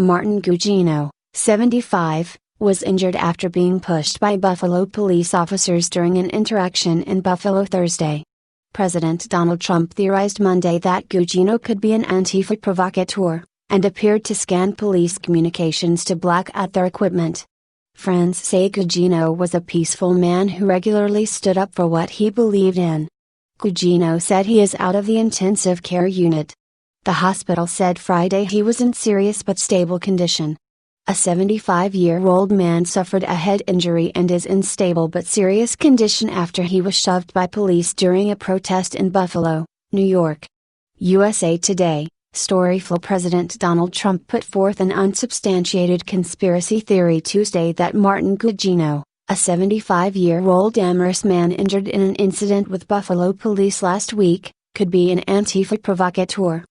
Martin Gugino, 75, was injured after being pushed by Buffalo police officers during an interaction in Buffalo Thursday. President Donald Trump theorized Monday that Gugino could be an Antifa provocateur, and appeared to scan police communications to black out their equipment. Friends say Gugino was a peaceful man who regularly stood up for what he believed in. Gugino said he is out of the intensive care unit. The hospital said Friday he was in serious but stable condition. A 75-year-old man suffered a head injury and is in stable but serious condition after he was shoved by police during a protest in Buffalo, New York. USA Today, storyful President Donald Trump put forth an unsubstantiated conspiracy theory Tuesday that Martin Gugino, a 75-year-old Amherst man injured in an incident with Buffalo police last week, could be an Antifa provocateur.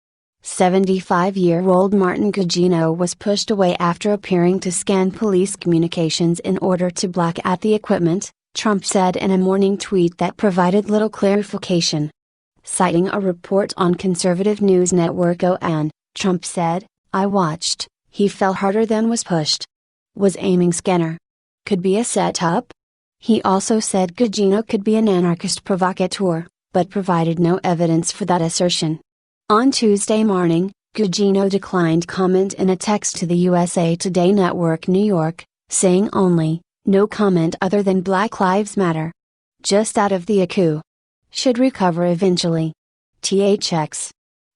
75-year-old Martin Gugino was pushed away after appearing to scan police communications in order to black out the equipment, Trump said in a morning tweet that provided little clarification. Citing a report on conservative news network OAN, Trump said, "I watched, he fell harder than was pushed. Was aiming scanner. Could be a setup?" He also said Gugino could be an anarchist provocateur, but provided no evidence for that assertion. On Tuesday morning, Gugino declined comment in a text to the USA Today Network New York, saying only, "No comment other than Black Lives Matter. Just out of the ICU. Should recover eventually." THX.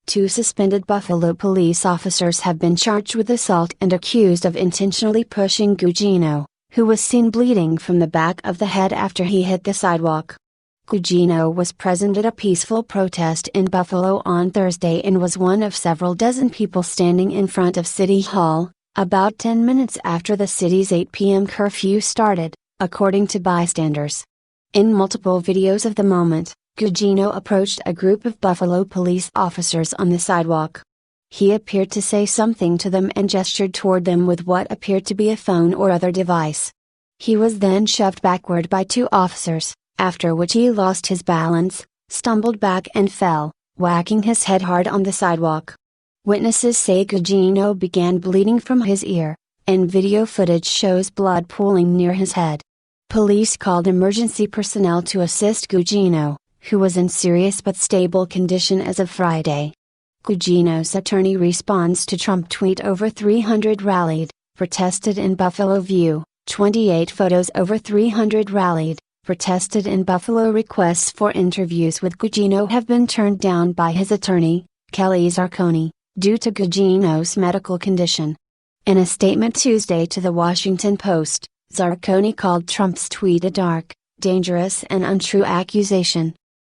2 suspended Buffalo police officers have been charged with assault and accused of intentionally pushing Gugino, who was seen bleeding from the back of the head after he hit the sidewalk. Gugino was present at a peaceful protest in Buffalo on Thursday and was one of several dozen people standing in front of City Hall, about 10 minutes after the city's 8 p.m. curfew started, according to bystanders. In multiple videos of the moment, Gugino approached a group of Buffalo police officers on the sidewalk. He appeared to say something to them and gestured toward them with what appeared to be a phone or other device. He was then shoved backward by 2 officers, after which he lost his balance, stumbled back and fell, whacking his head hard on the sidewalk. Witnesses say Gugino began bleeding from his ear, and video footage shows blood pooling near his head. Police called emergency personnel to assist Gugino, who was in serious but stable condition as of Friday. Gugino's attorney responds to Trump tweet over 300 rallied, protested in Buffalo View, 28 photos over 300 rallied, protested in Buffalo. Requests for interviews with Gugino have been turned down by his attorney, Kelly Zarconi, due to Gugino's medical condition. In a statement Tuesday to the Washington Post, Zarconi called Trump's tweet a dark, dangerous and untrue accusation.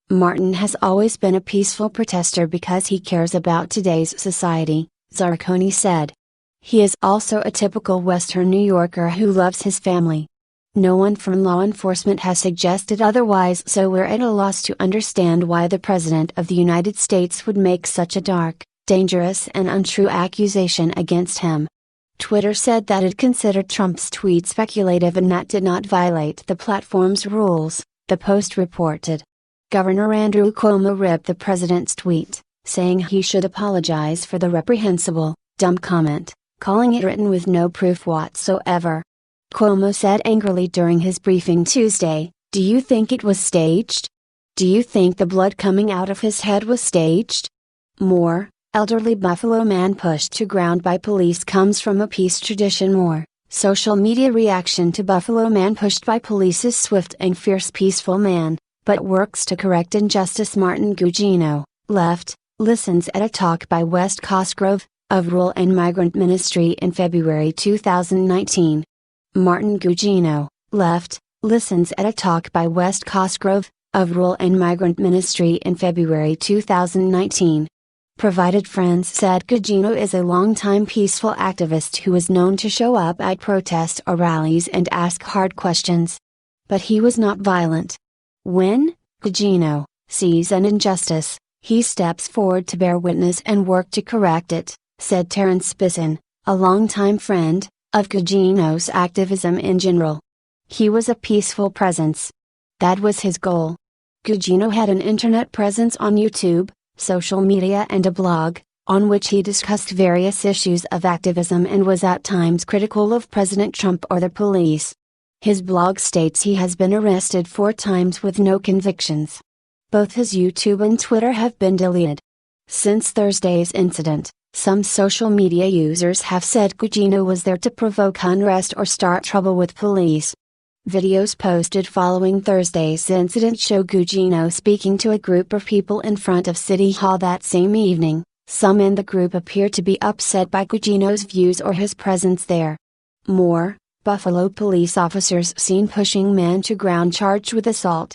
Martin has always been a peaceful protester because he cares about today's society, Zarconi said. He is also a typical Western New Yorker who loves his family. No one from law enforcement has suggested otherwise, so we're at a loss to understand why the President of the United States would make such a dark, dangerous and untrue accusation against him. Twitter said that it considered Trump's tweet speculative and that did not violate the platform's rules, the Post reported. Governor Andrew Cuomo ripped the president's tweet, saying he should apologize for the reprehensible, dumb comment, calling it written with no proof whatsoever. Cuomo said angrily during his briefing Tuesday, "Do you think it was staged? Do you think the blood coming out of his head was staged?" More, elderly Buffalo man pushed to ground by police comes from a peace tradition. More, social media reaction to Buffalo man pushed by police's swift and fierce peaceful man, but works to correct injustice. Martin Gugino, left, listens at a talk by West Cosgrove, of Rural and Migrant Ministry in February 2019. Martin Gugino, left, listens at a talk by West Cosgrove, of Rural and Migrant Ministry in February 2019. Provided friends said Gugino is a longtime peaceful activist who is known to show up at protests or rallies and ask hard questions. But he was not violent. When Gugino sees an injustice, he steps forward to bear witness and work to correct it, said Terrence Bisson, a longtime friend of Gugino's activism in general. He was a peaceful presence. That was his goal. Gugino had an internet presence on YouTube, social media and a blog, on which he discussed various issues of activism and was at times critical of President Trump or the police. His blog states he has been arrested 4 times with no convictions. Both his YouTube and Twitter have been deleted. Since Thursday's incident, some social media users have said Gugino was there to provoke unrest or start trouble with police. Videos posted following Thursday's incident show Gugino speaking to a group of people in front of City Hall that same evening. Some in the group appear to be upset by Gugino's views or his presence there. More, Buffalo police officers seen pushing man to ground charged with assault,